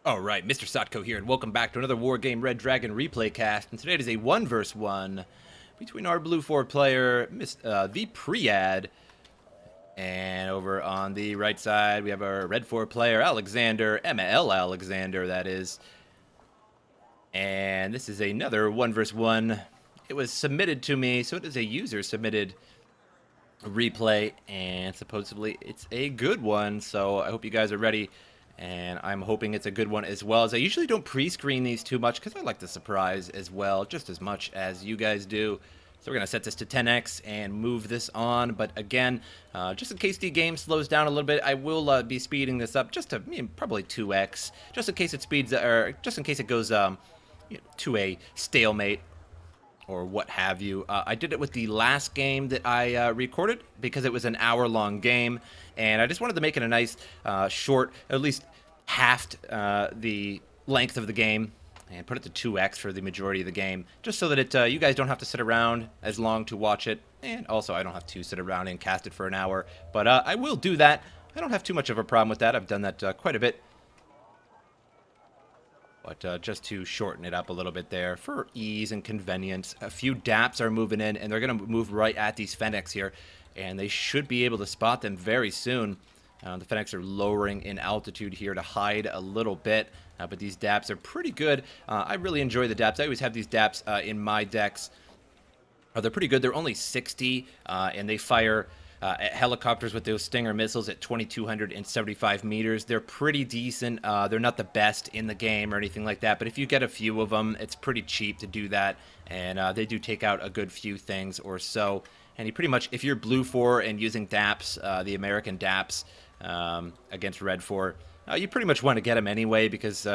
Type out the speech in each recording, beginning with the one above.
Alright, MrSotko here, and welcome back to another Wargame Red Dragon replay cast. And today it is a 1 vs 1 between our blue 4 player, the Priyad. And over on the right side, we have our red 4 player, Alexander, ML Alexander, that is. And this is another 1 vs 1. It was submitted to me, so it is a user-submitted replay, and supposedly it's a good one, so I hope you guys are ready. And I'm hoping it's a good one as well, as I usually don't pre-screen these too much because I like the surprise as well, just as much as you guys do. So we're going to set this to 10x and move this on. But again, just in case the game slows down a little bit, I will be speeding this up just to probably 2x, just in case it speeds, or just in case it goes to a stalemate or what have you. I did it with the last game that I recorded because it was an hour-long game, and I just wanted to make it a nice short, at least halved the length of the game, and put it to 2x for the majority of the game, just so that you guys don't have to sit around as long to watch it, and also I don't have to sit around and cast it for an hour. But I will do that. I don't have too much of a problem with that. I've done that quite a bit. But just to shorten it up a little bit there for ease and convenience, a few DAPs are moving in, and they're going to move right at these Fennecs here, and they should be able to spot them very soon. The Fennecs are lowering in altitude here to hide a little bit, but these DAPs are pretty good. I really enjoy the DAPs. I always have these DAPs in my decks. They're pretty good. They're only 60, and they fire helicopters with those Stinger missiles at 2,275 meters. They're pretty decent. They're not the best in the game or anything like that, but if you get a few of them, it's pretty cheap to do that, and they do take out a good few things or so. And you pretty much, if you're blue 4 and using DAPs, the American DAPs against red 4, you pretty much want to get them anyway, because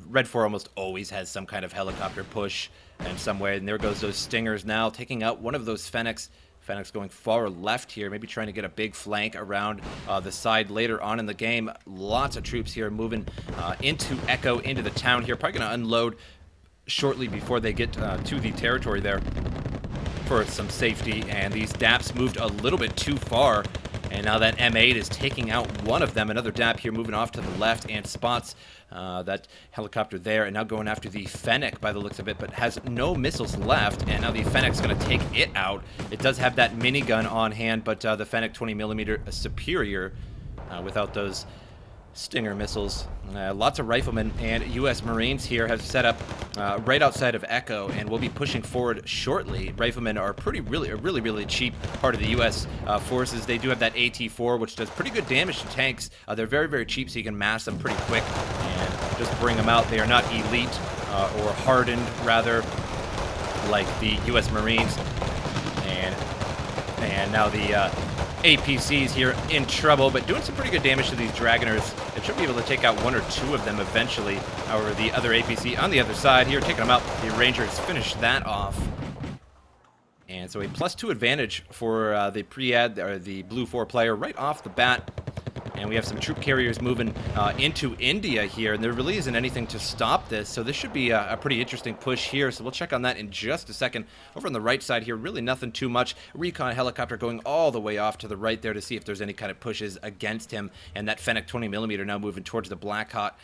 red 4 almost always has some kind of helicopter push in some way. And there goes those Stingers now, taking out one of those Fennecs. Fennecs going far left here, maybe trying to get a big flank around the side later on in the game. Lots of troops here moving into Echo, into the town here. Probably going to unload shortly before they get to the territory there for some safety. And these DAPs moved a little bit too far. And now that M8 is taking out one of them. Another DAP here moving off to the left and spots that helicopter there. And now going after the Fennec by the looks of it, but has no missiles left. And now the Fennec's going to take it out. It does have that minigun on hand, but the Fennec 20mm superior without those Stinger missiles. Lots of riflemen and U.S. Marines here have set up right outside of Echo, and will be pushing forward shortly. Riflemen are really cheap part of the U.S. Forces. They do have that AT-4, which does pretty good damage to tanks. They're very cheap, so you can mass them pretty quick and just bring them out. They are not elite or hardened, rather, like the U.S. Marines. And now the APCs here in trouble, but doing some pretty good damage to these Dragoners. It should be able to take out one or two of them eventually. However, the other APC on the other side here, taking them out. The Rangers finish that off. And so a +2 advantage for the Priyad, or the blue 4 player, right off the bat. And we have some troop carriers moving into India here, and there really isn't anything to stop this, so this should be a pretty interesting push here, so we'll check on that in just a second. Over on the right side here, really nothing too much. Recon helicopter going all the way off to the right there to see if there's any kind of pushes against him, and that Fennec 20mm now moving towards the Blackhawk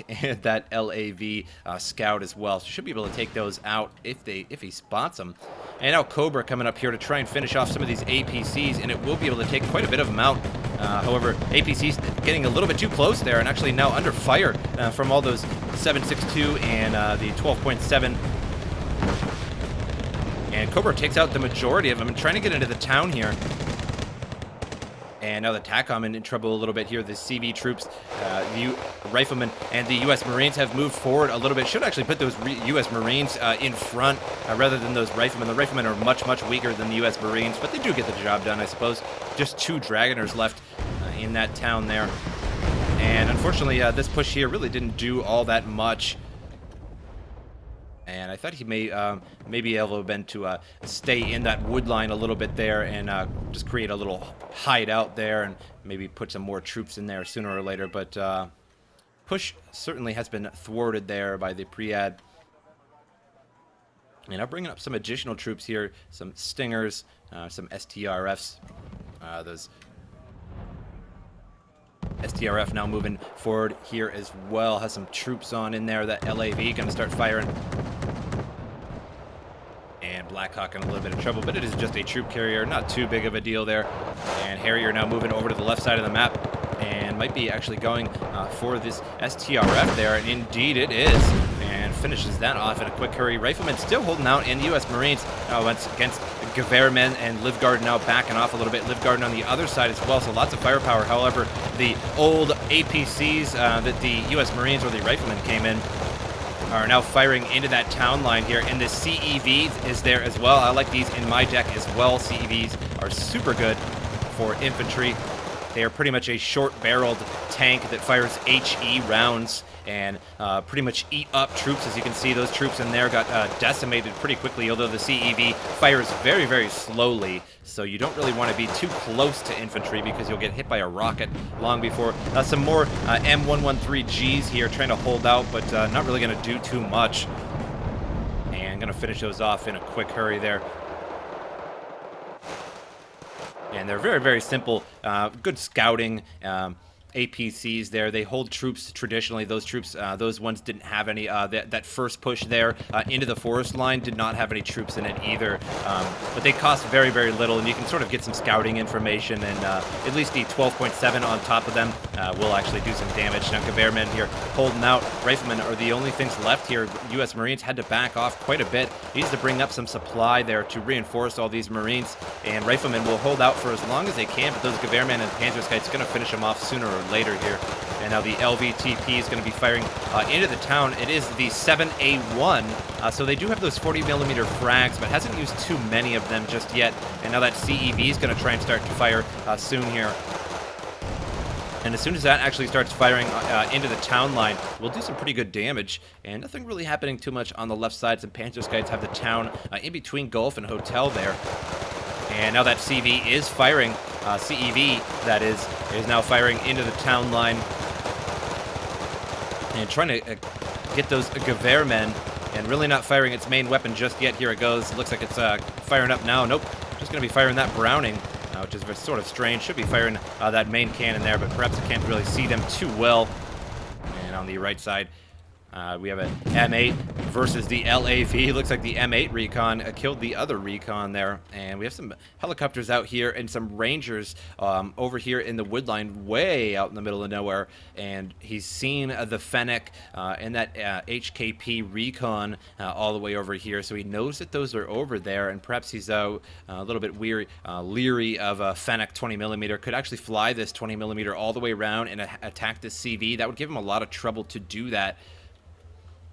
and that LAV scout as well, so should be able to take those out if he spots them. And now Cobra coming up here to try and finish off some of these APCs, and it will be able to take quite a bit of them out. However, APC's getting a little bit too close there, and actually now under fire from all those 7.62 and the 12.7. And Cobra takes out the majority of them and trying to get into the town here. And now the TACOM in trouble a little bit here. The CV troops, the riflemen, and the U.S. Marines have moved forward a little bit. Should actually put those U.S. Marines in front rather than those riflemen. The riflemen are much weaker than the U.S. Marines, but they do get the job done, I suppose. Just 2 Dragoners left in that town there. And unfortunately, this push here really didn't do all that much. And I thought he may be able to stay in that wood line a little bit there and just create a little hideout there and maybe put some more troops in there sooner or later. But push certainly has been thwarted there by the Priyad. And I'm bringing up some additional troops here, some Stingers, some STRFs, those STRF now moving forward here as well. Has some troops on in there. That LAV going to start firing. And Blackhawk in a little bit of trouble, but it is just a troop carrier. Not too big of a deal there. And Harrier now moving over to the left side of the map. And might be actually going for this STRF there. And indeed it is. And finishes that off in a quick hurry. Riflemen still holding out, and the U.S. Marines once against Gewehrmen, and Livgarden now backing off a little bit. Livgarden on the other side as well, so lots of firepower. However, the old APCs that the U.S. Marines or the Riflemen came in are now firing into that town line here, and the CEVs is there as well. I like these in my deck as well. CEVs are super good for infantry. They are pretty much a short-barreled tank that fires HE rounds and pretty much eat up troops. As you can see, those troops in there got decimated pretty quickly, although the CEV fires very, very slowly. So you don't really want to be too close to infantry because you'll get hit by a rocket long before. Some more M113Gs here trying to hold out, but not really going to do too much. And going to finish those off in a quick hurry there. And they're very, very simple, good scouting APCs there. They hold troops traditionally. Those troops, those ones didn't have any. That first push there into the forest line did not have any troops in it either. But they cost very, very little, and you can sort of get some scouting information, and at least the 12.7 on top of them will actually do some damage. Now, Gewehrmen here holding out. Riflemen are the only things left here. U.S. Marines had to back off quite a bit. Needs to bring up some supply there to reinforce all these Marines, and Riflemen will hold out for as long as they can, but those Gewehrmen and Panzerskite's going to finish them off sooner or later here. And now the LVTP is going to be firing into the town. It is the 7A1, so they do have those 40mm frags, but hasn't used too many of them just yet. And now that CEV is going to try and start to fire soon here. And as soon as that actually starts firing into the town line, we'll do some pretty good damage. And nothing really happening too much on the left side. Some Panzerskites have the town in between Gulf and Hotel there. And now that CV is firing, CEV, that is now firing into the town line. And trying to get those Gewehrmen, and really not firing its main weapon just yet. Here it goes. Looks like it's firing up now. Nope, just going to be firing that Browning, which is sort of strange. Should be firing that main cannon there, but perhaps I can't really see them too well. And on the right side, we have an M8 versus the LAV. Looks like the M8 recon killed the other recon there. And we have some helicopters out here and some Rangers over here in the wood line, way out in the middle of nowhere. And he's seen the Fennec and that HKP recon all the way over here. So he knows that those are over there. And perhaps he's a little bit leery of a Fennec 20mm. Could actually fly this 20mm all the way around and attack this CV. That would give him a lot of trouble to do that.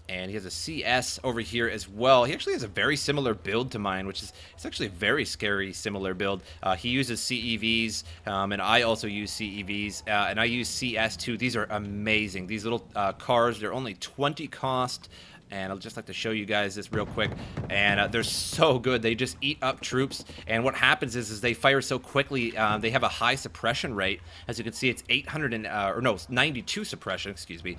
And he has a CS over here as well. He actually has a very similar build to mine, which is it's actually a very scary similar build. He uses CEVs, and I also use CEVs, and I use CS too. These are amazing. These little cars, they're only 20 cost. And I'll just like to show you guys this real quick. And they're so good. They just eat up troops. And what happens is they fire so quickly. They have a high suppression rate. As you can see, it's 92 suppression, excuse me.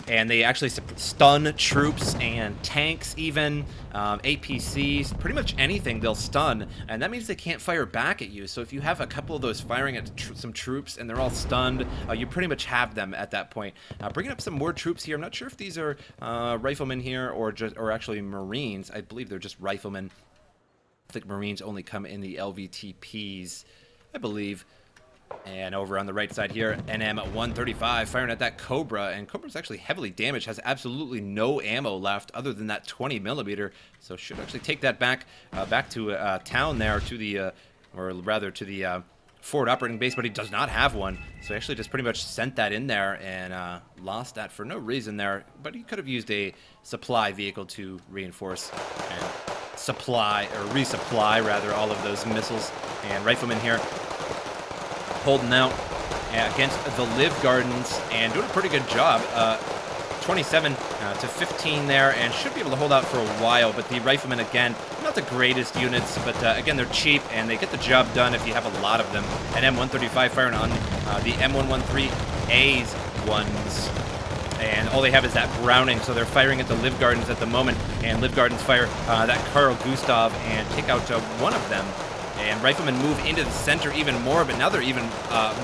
And they actually stun troops and tanks even, APCs, pretty much anything they'll stun. And that means they can't fire back at you. So if you have a couple of those firing at some troops and they're all stunned, you pretty much have them at that point. Bringing up some more troops here. I'm not sure if these are riflemen here or actually Marines. I believe they're just riflemen. I think Marines only come in the LVTPs, I believe. And over on the right side here, NM135 firing at that Cobra, and Cobra's actually heavily damaged, has absolutely no ammo left other than that 20mm. So should actually take that back to town there, to the or rather to the forward operating base, but he does not have one. So he actually just pretty much sent that in there and lost that for no reason there. But he could have used a supply vehicle to reinforce and supply, or resupply rather, all of those missiles. And riflemen here holding out against the Live Gardens and doing a pretty good job. 27 to 15 there, and should be able to hold out for a while. But the riflemen, again, not the greatest units, but again, they're cheap and they get the job done if you have a lot of them. And M135 firing on the M113A's ones. And all they have is that Browning, so they're firing at the Live Gardens at the moment. And Live Gardens fire that Carl Gustav and take out one of them. And riflemen move into the center even more, but now they're even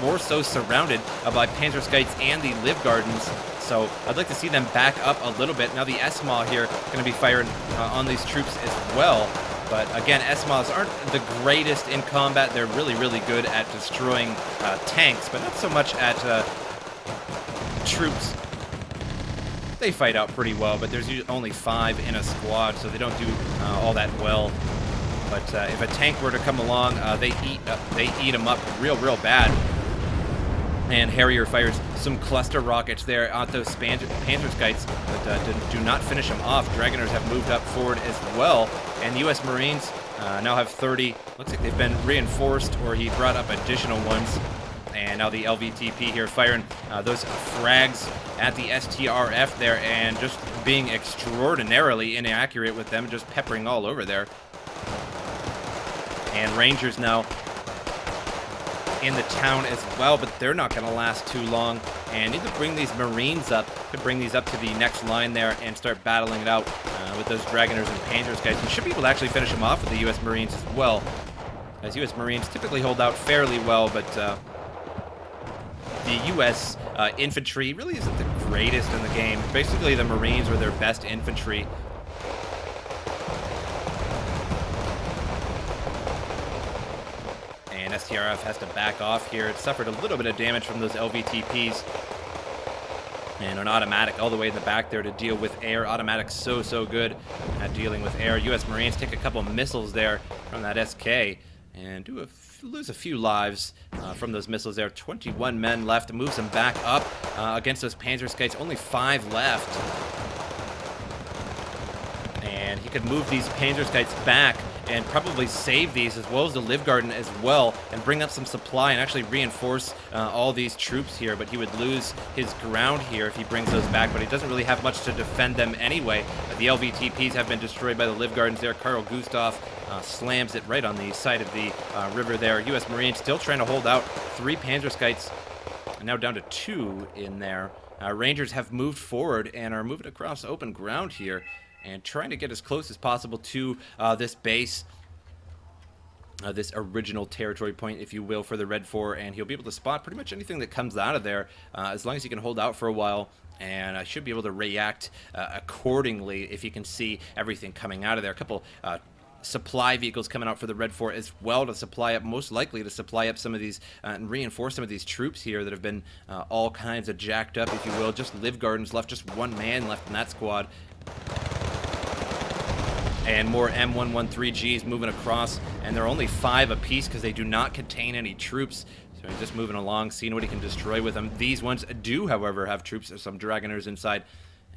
more so surrounded by Panzerskeites and the Liv Gardens. So I'd like to see them back up a little bit. Now the SMAW here going to be firing on these troops as well. But again, SMAWs aren't the greatest in combat. They're really, really good at destroying tanks, but not so much at troops. They fight out pretty well, but there's usually only 5 in a squad, so they don't do all that well. But if a tank were to come along, they eat them up real bad. And Harrier fires some cluster rockets there at those Panzerskeites, but do not finish them off. Dragoners have moved up forward as well, and the U.S. Marines now have 30. Looks like they've been reinforced, or he brought up additional ones. And now the LVTP here firing those frags at the STRF there, and just being extraordinarily inaccurate with them, just peppering all over there. And Rangers now in the town as well, but they're not going to last too long. And need to bring these Marines up, could bring these up to the next line there and start battling it out with those Dragoners and Panzerskeites. We should be able to actually finish them off with the U.S. Marines as well, as U.S. Marines typically hold out fairly well, but the U.S. infantry really isn't the greatest in the game. Basically, the Marines are their best infantry. And STRF has to back off here. It suffered a little bit of damage from those LVTPs. And an automatic all the way in the back there to deal with air. Automatic so good at dealing with air. U.S. Marines take a couple missiles there from that SK and lose a few lives from those missiles there. 21 men left. Moves them back up against those Panzerskeites. Only 5 left. And he could move these Panzerskeites back and probably save these, as well as the Liv Garden as well, and bring up some supply and actually reinforce all these troops here. But he would lose his ground here if he brings those back, but he doesn't really have much to defend them anyway. The LVTPs have been destroyed by the Liv Gardens there. Carl Gustav slams it right on the side of the river there. U.S. Marines still trying to hold out. 3 Panzerskeites, and now down to 2 in there. Rangers have moved forward and are moving across open ground here, and trying to get as close as possible to this base, this original territory point, if you will, for the Red 4, and he'll be able to spot pretty much anything that comes out of there, as long as he can hold out for a while, and I should be able to react accordingly if he can see everything coming out of there. A couple supply vehicles coming out for the Red 4 as well to supply up, most likely to supply up some of these and reinforce some of these troops here that have been all kinds of jacked up, if you will. Just Liv Gardens left, just 1 man left in that squad. And more M113Gs moving across, and they're only 5 apiece because they do not contain any troops. So he's just moving along, seeing what he can destroy with them. These ones do, however, have troops. There's some Dragoners inside,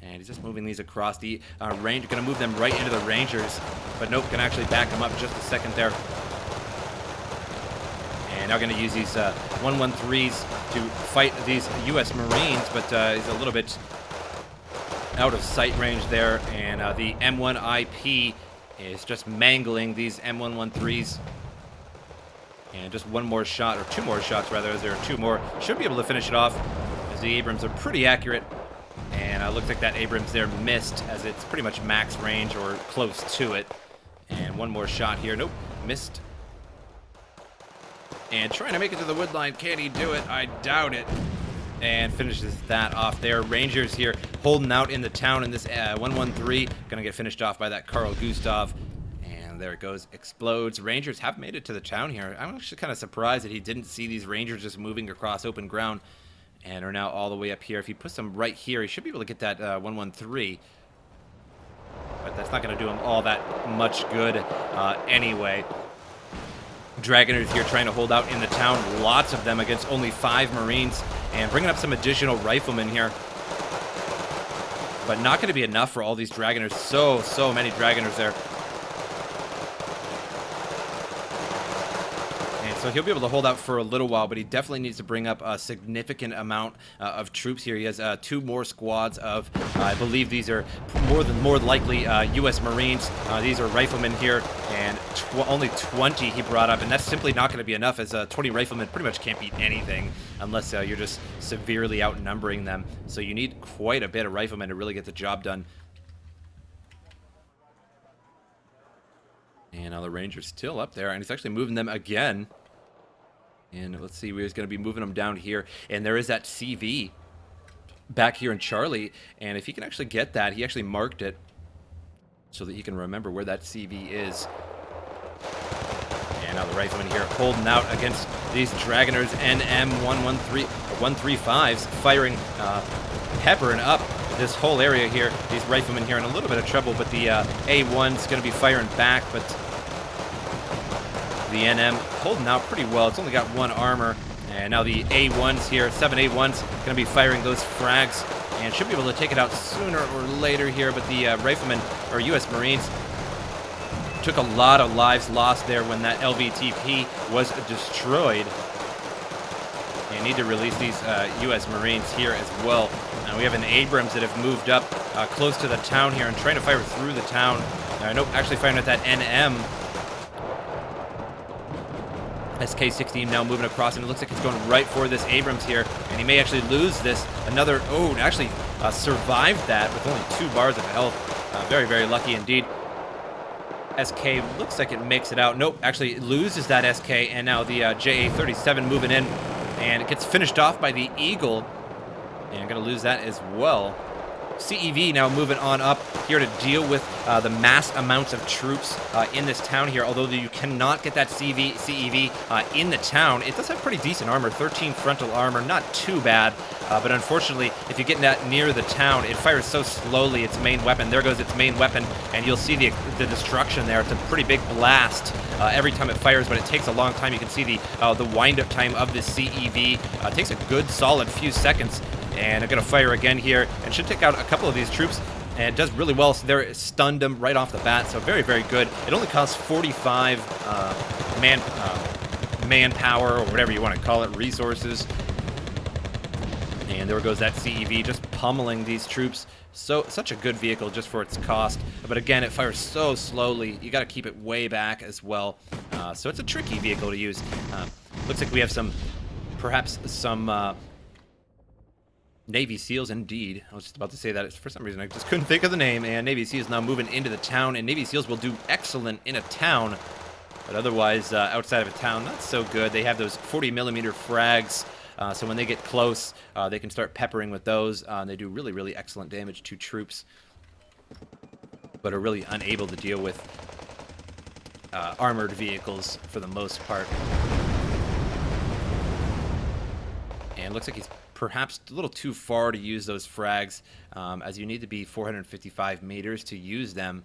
and he's just moving these across. The range, going to move them right into the Rangers, but nope, can actually back them up just a second there. And now going to use these 113s to fight these U.S. Marines, but he's a little bit out of sight range there, and the M1IP is just mangling these M113s. And just 1 more shot, or 2 more shots rather, as there are 2 more. Should be able to finish it off, as the Abrams are pretty accurate. And looks like that Abrams there missed, as it's pretty much max range or close to it. And 1 more shot here. Nope, missed. And trying to make it to the wood line. Can he do it? I doubt it. And finishes that off there. Rangers here holding out in the town in this 113. Gonna get finished off by that Carl Gustav. And there it goes. Explodes. Rangers have made it to the town here. I'm actually kind of surprised that he didn't see these Rangers just moving across open ground and are now all the way up here. If he puts them right here, he should be able to get that 113. But that's not going to do him all that much good anyway. Dragoners here trying to hold out in the town. Lots of them against only 5 Marines. And bringing up some additional riflemen here. But not going to be enough for all these Dragoners. So many Dragoners there. And so he'll be able to hold out for a little while, but he definitely needs to bring up a significant amount of troops here. He has 2 more squads of, I believe these are more likely U.S. Marines. These are riflemen here, and only 20 he brought up, and that's simply not going to be enough, as 20 riflemen pretty much can't beat anything unless you're just severely outnumbering them. So you need quite a bit of riflemen to really get the job done. And now the Ranger's still up there, and he's actually moving them again. And let's see, we're going to be moving them down here. And there is that CV back here in Charlie. And if he can actually get that, he actually marked it so that he can remember where that CV is. And now the rifleman here holding out against these Dragoners NM 135s, firing, peppering up this whole area here. These riflemen here in a little bit of trouble, but the A1's going to be firing back, but the NM holding out pretty well. It's only got one armor, and now the A1s here, 7 A1s, going to be firing those frags, and should be able to take it out sooner or later here, but the riflemen, or U.S. Marines, took a lot of lives lost there when that LVTP was destroyed. And need to release these U.S. Marines here as well. We have an Abrams that have moved up close to the town here and trying to fire through the town. Nope, actually firing at that NM. SK-16 now moving across, and it looks like it's going right for this Abrams here, and he may actually lose this. Another, oh, actually survived that with only 2 bars of health. Very, very lucky indeed. SK looks like it makes it out. Nope, actually loses that SK, and now the JA-37 moving in, and it gets finished off by the Eagle, and going to lose that as well. CEV now moving on up here to deal with the mass amounts of troops in this town here. Although you cannot get that CEV in the town, it does have pretty decent armor, 13 frontal armor, not too bad. But unfortunately, if you get that near the town, it fires so slowly, its main weapon. There goes its main weapon, and you'll see the destruction there. It's a pretty big blast every time it fires, but it takes a long time. You can see the wind-up time of this CEV. It takes a good solid few seconds. And I'm going to fire again here, and should take out a couple of these troops, and it does really well. So there, it stunned them right off the bat, so very, very good. It only costs 45 manpower, or whatever you want to call it, resources. And there goes that CEV, just pummeling these troops. So such a good vehicle just for its cost. But again, it fires so slowly. You got to keep it way back as well. So it's a tricky vehicle to use. Looks like we have perhaps some Navy SEALs, indeed. I was just about to say that. For some reason, I just couldn't think of the name. And Navy SEALs now moving into the town. And Navy SEALs will do excellent in a town. But otherwise, outside of a town, not so good. They have those 40mm frags. So when they get close, they can start peppering with those. They do really, really excellent damage to troops. But are really unable to deal with armored vehicles for the most part. And it looks like he's perhaps a little too far to use those frags, as you need to be 455 meters to use them.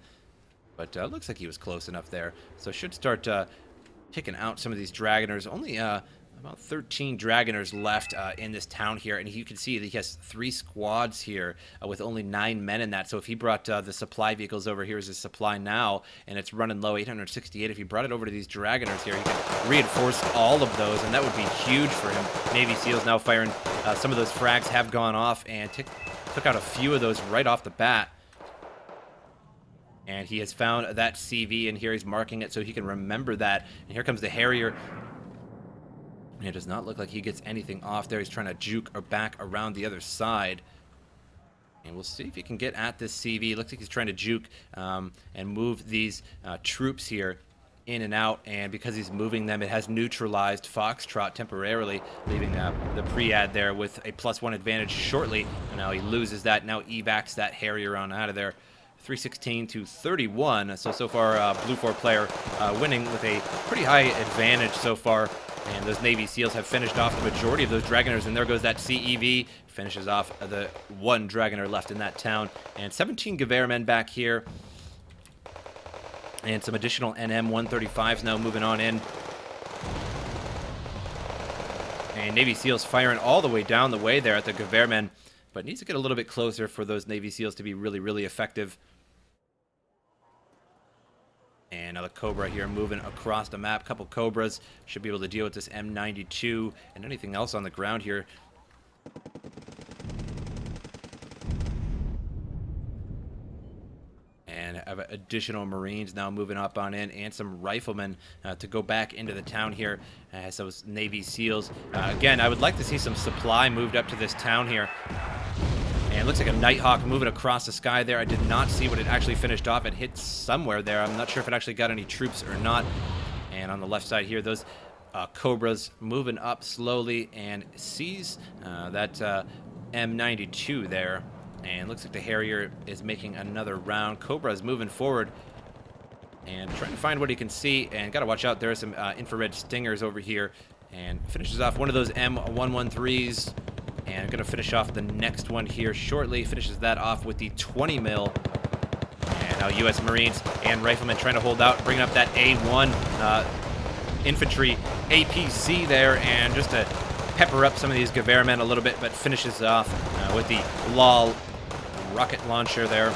But looks like he was close enough there. So should start taking out some of these Dragoners. Only about 13 Dragoners left in this town here, and you can see that he has 3 squads here with only 9 men in that. So if he brought the supply vehicles over here as a supply now, and it's running low, 868, if he brought it over to these Dragoners here, he could reinforce all of those, and that would be huge for him. Navy SEALs now firing. Some of those frags have gone off, and took out a few of those right off the bat. And he has found that CV, and here he's marking it so he can remember that. And here comes the Harrier. And it does not look like he gets anything off there. He's trying to juke or back around the other side. And we'll see if he can get at this CV. Looks like he's trying to juke and move these troops here in and out. And because he's moving them, it has neutralized Foxtrot temporarily, leaving the Priyad there with a +1 advantage shortly. And now he loses that. Now evacs that Harrier on out of there. 316 to 31. So far, Blue 4 player winning with a pretty high advantage so far. And those Navy SEALs have finished off the majority of those Dragoners, and there goes that CEV. Finishes off the 1 Dragoner left in that town. And 17 Gewehr men back here. And some additional NM 135s now moving on in. And Navy SEALs firing all the way down the way there at the Gewehr men. But needs to get a little bit closer for those Navy SEALs to be really, really effective. And now the Cobra here moving across the map. Couple Cobras should be able to deal with this M92 and anything else on the ground here. And have additional Marines now moving up on in, and some riflemen to go back into the town here as those Navy SEALs. Again, I would like to see some supply moved up to this town here. And it looks like a Nighthawk moving across the sky there. I did not see what it actually finished off. It hit somewhere there. I'm not sure if it actually got any troops or not. And on the left side here, those Cobras moving up slowly and sees that M92 there. And looks like the Harrier is making another round. Cobra is moving forward and trying to find what he can see. And got to watch out. There are some infrared stingers over here. And finishes off one of those M113s. And going to finish off the next one here shortly. Finishes that off with the 20 mil. And now U.S. Marines and Riflemen trying to hold out, bringing up that A1 infantry APC there, and just to pepper up some of these Gewehrmen a little bit, but finishes off with the LOL rocket launcher there.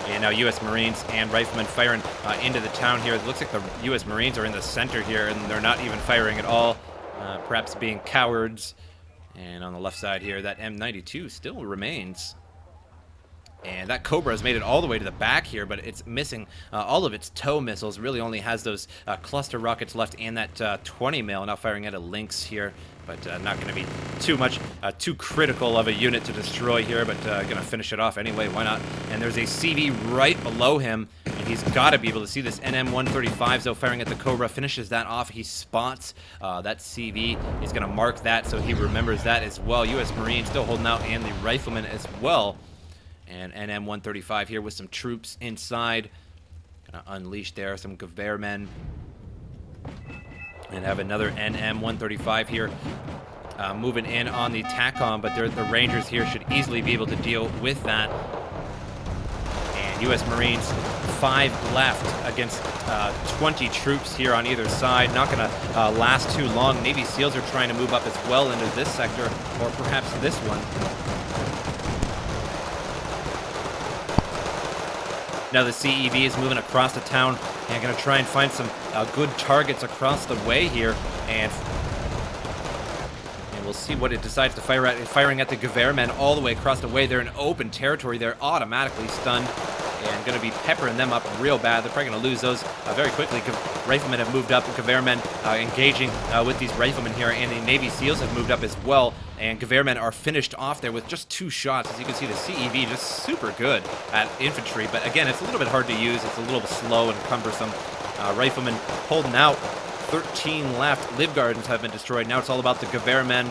And now U.S. Marines and Riflemen firing into the town here. It looks like the U.S. Marines are in the center here, and they're not even firing at all. Perhaps being cowards. And on the left side here, that M92 still remains. And that Cobra has made it all the way to the back here, but it's missing all of its tow missiles. Really only has those cluster rockets left and that 20 mil. Now firing at a Lynx here, but not going to be too critical of a unit to destroy here, but going to finish it off anyway. Why not? And there's a CV right below him, and he's got to be able to see this NM135, so firing at the Cobra, finishes that off. He spots that CV. He's going to mark that, so he remembers that as well. U.S. Marine still holding out, and the Riflemen as well. And NM135 here with some troops inside. Gonna unleash there some Gewehrmen. And have another NM135 here moving in on the TACOM, but the Rangers here should easily be able to deal with that. And U.S. Marines, 5 left against 20 troops here on either side. Not gonna last too long. Navy SEALs are trying to move up as well into this sector, or perhaps this one. Now the CEV is moving across the town and going to try and find some good targets across the way here. And we'll see what it decides to fire at. Firing at the Gewehrmen all the way across the way. They're in open territory. They're automatically stunned and going to be peppering them up real bad. They're probably going to lose those very quickly. Riflemen have moved up. Gewehrmen engaging with these Riflemen here. And the Navy SEALs have moved up as well. And Gewehrmen are finished off there with just 2 shots. As you can see, the CEV just super good at infantry. But again, it's a little bit hard to use. It's a little slow and cumbersome. Riflemen holding out. 13 left. Live Gardens have been destroyed. Now it's all about the Gewehrmen.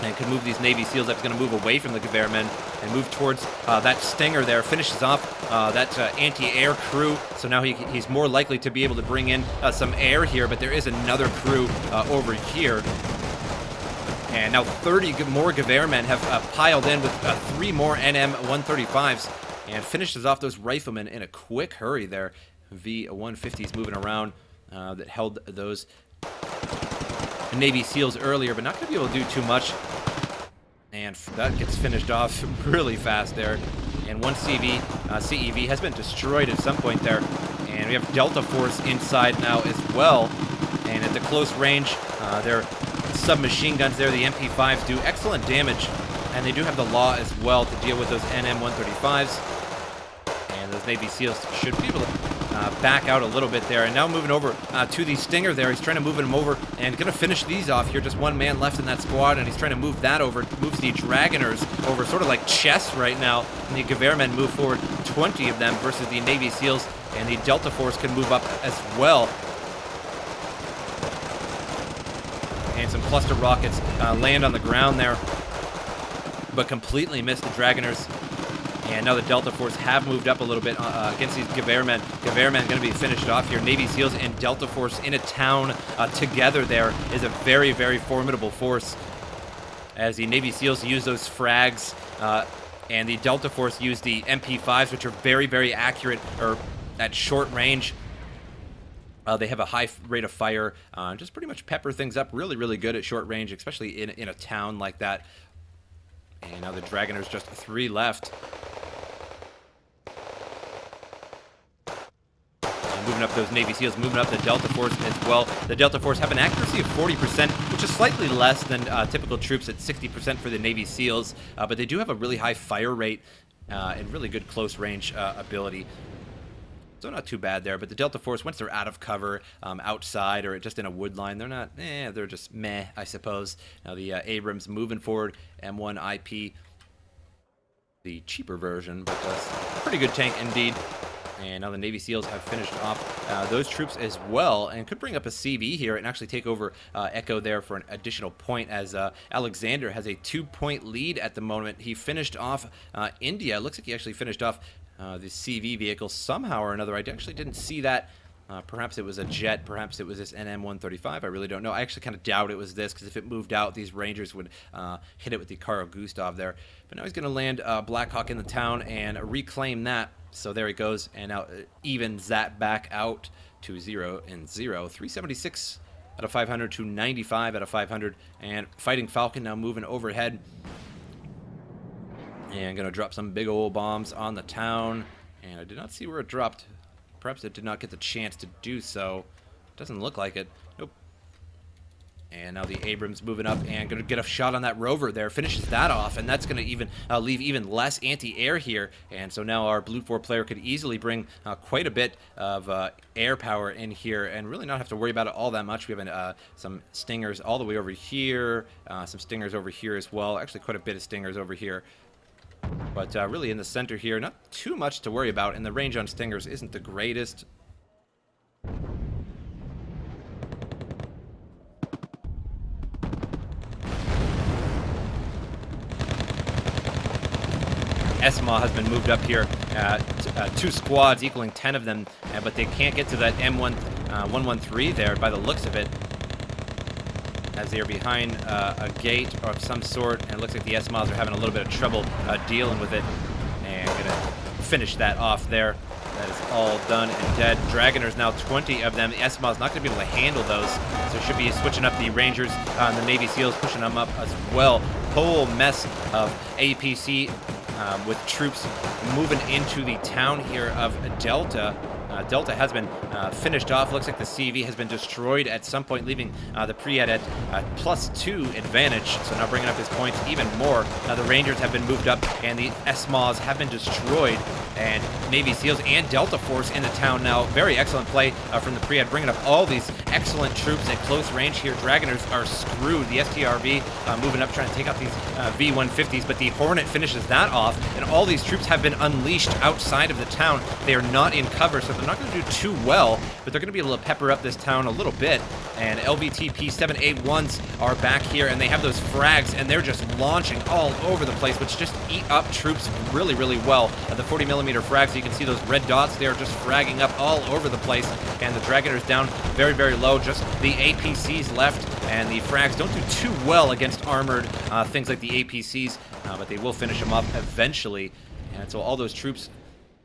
And can move these Navy SEALs up. He's going to move away from the Gewehrmen and move towards that Stinger there. Finishes off that anti-air crew. So now he's more likely to be able to bring in some air here. But there is another crew over here. And now 30 more Gewehrmen have piled in with 3 more NM135s. And finishes off those Riflemen in a quick hurry there. V150s moving around that held those Navy SEALs earlier, but not going to be able to do too much. And that gets finished off really fast there. And one CEV has been destroyed at some point there. And we have Delta Force inside now as well. And at the close range, their submachine guns there, the MP5s, do excellent damage. And they do have the law as well to deal with those NM135s. And those Navy SEALs should be able to back out a little bit there. And now moving over to the Stinger there. He's trying to move them over and going to finish these off here. Just one man left in that squad, and he's trying to move that over. Moves the Dragoners over, sort of like chess right now. And the Gewehrmen move forward, 20 of them versus the Navy SEALs. And the Delta Force can move up as well. And some cluster rockets land on the ground there, but completely missed the Dragoners. And now the Delta Force have moved up a little bit against these Gewehrmen. Gewehrmen going to be finished off here. Navy SEALs and Delta Force in a town together there is a very, very formidable force. As the Navy SEALs use those frags, and the Delta Force use the MP5s, which are very, very accurate or at short range. They have a high rate of fire, just pretty much pepper things up really, really good at short range, especially in a town like that. And now the Dragoners, just 3 left. And moving up those Navy SEALs, moving up the Delta Force as well. The Delta Force have an accuracy of 40%, which is slightly less than typical troops at 60% for the Navy SEALs. But they do have a really high fire rate and really good close range ability. So not too bad there, but the Delta Force, once they're out of cover, outside or just in a wood line, they're not, they're just meh, I suppose. Now the Abrams moving forward, M1 IP, the cheaper version, but that's a pretty good tank indeed. And now the Navy SEALs have finished off those troops as well, and could bring up a CV here and actually take over Echo there for an additional point, as Alexander has a 2-point lead at the moment. He finished off India. It looks like he actually finished off the CV vehicle somehow or another. I actually didn't see that. Perhaps it was a jet, perhaps it was this NM-135, I really don't know. I actually kind of doubt it was this, because if it moved out, these Rangers would hit it with the Carl Gustav there. But now he's going to land Blackhawk in the town and reclaim that. So there he goes, and now evens that back out to 0-0. 376 out of 500 to 95 out of 500. And Fighting Falcon now moving overhead. And going to drop some big old bombs on the town. And I did not see where it dropped. Perhaps it did not get the chance to do so. Doesn't look like it. Nope. And now the Abrams moving up and going to get a shot on that rover there. Finishes that off, and that's going to even leave even less anti-air here. And so now our Blue 4 player could easily bring quite a bit of air power in here and really not have to worry about it all that much. We have some Stingers all the way over here, some Stingers over here as well. Actually, quite a bit of Stingers over here. But really in the center here, not too much to worry about, and the range on Stingers isn't the greatest. ESMA has been moved up here, 2 squads equaling 10 of them, but they can't get to that M113 there by the looks of it, as they are behind a gate of some sort, and it looks like the SMOs are having a little bit of trouble dealing with it. And gonna finish that off there. That is all done and dead. Dragoners now 20 of them. The SMOs not going to be able to handle those, so should be switching up the Rangers and the Navy SEALs, pushing them up as well. Whole mess of APC with troops moving into the town here of Delta. Delta has been finished off. Looks like the CV has been destroyed at some point, leaving the Priyad at +2 advantage. So now bringing up his points even more. Now the Rangers have been moved up, and the SMOs have been destroyed. And Navy SEALs and Delta Force in the town now. Very excellent play from the Priyad, bringing up all these excellent troops at close range here. Dragoners are screwed. The STRV moving up, trying to take out these V-150s, but the Hornet finishes that off, and all these troops have been unleashed outside of the town. They are not in cover, so they're not going to do too well, but they're going to be able to pepper up this town a little bit. And LVTP 781s are back here, and they have those frags, and they're just launching all over the place, which just eat up troops really, really well. The 40mm frags, you can see those red dots, they are just fragging up all over the place, and the Dragoners down very, very low. Just the APCs left, and the frags don't do too well against armored things like the APCs, but they will finish them off eventually. And so all those troops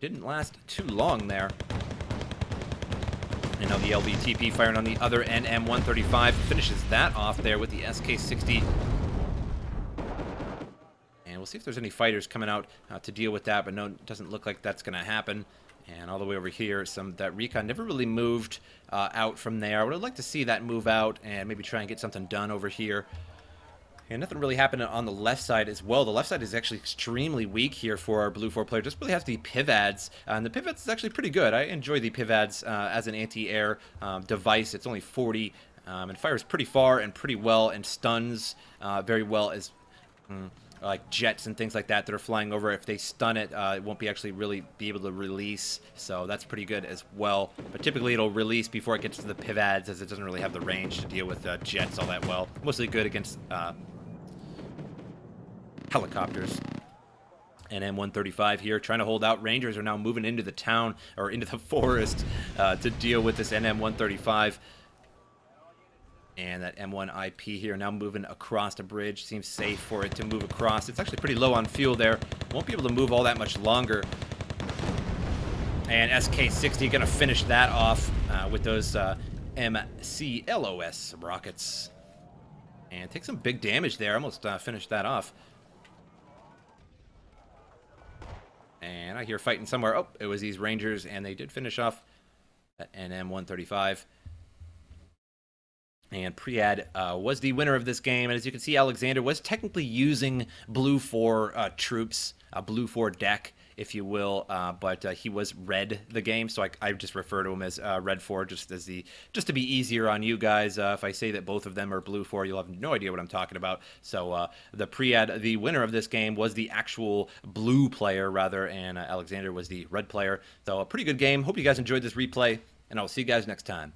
didn't last too long there. And now the LVTP firing on the other NM-135 finishes that off there with the SK-60. And we'll see if there's any fighters coming out to deal with that, but no, it doesn't look like that's going to happen. And all the way over here, that recon never really moved out from there. I would like to see that move out and maybe try and get something done over here. And nothing really happened on the left side as well. The left side is actually extremely weak here for our Blue 4 player. Just really has the Pivads. And the Pivads is actually pretty good. I enjoy the Pivads as an anti-air device. It's only 40 and fires pretty far and pretty well, and stuns very well as like jets and things like that that are flying over. If they stun it, it won't be actually really be able to release. So that's pretty good as well. But typically it'll release before it gets to the Pivads, as it doesn't really have the range to deal with jets all that well. Mostly good against helicopters. And M135 here trying to hold out. Rangers are now moving into the town, or into the forest, to deal with this NM135. And that M1 IP here now moving across the bridge. Seems safe for it to move across. It's actually pretty low on fuel there. Won't be able to move all that much longer. And SK-60 going to finish that off with those MCLOS rockets. And take some big damage there. Almost finished that off. And I hear fighting somewhere. Oh, it was these Rangers, and they did finish off that NM-135. And Priyad was the winner of this game. And as you can see, Alexander was technically using blue for troops, a blue for deck, if you will, but he was red the game, so I just refer to him as red 4 just to be easier on you guys. If I say that both of them are blue 4, you'll have no idea what I'm talking about. So the Priyad, the winner of this game, was the actual blue player rather, and Alexander was the red player. So a pretty good game. Hope you guys enjoyed this replay, and I'll see you guys next time.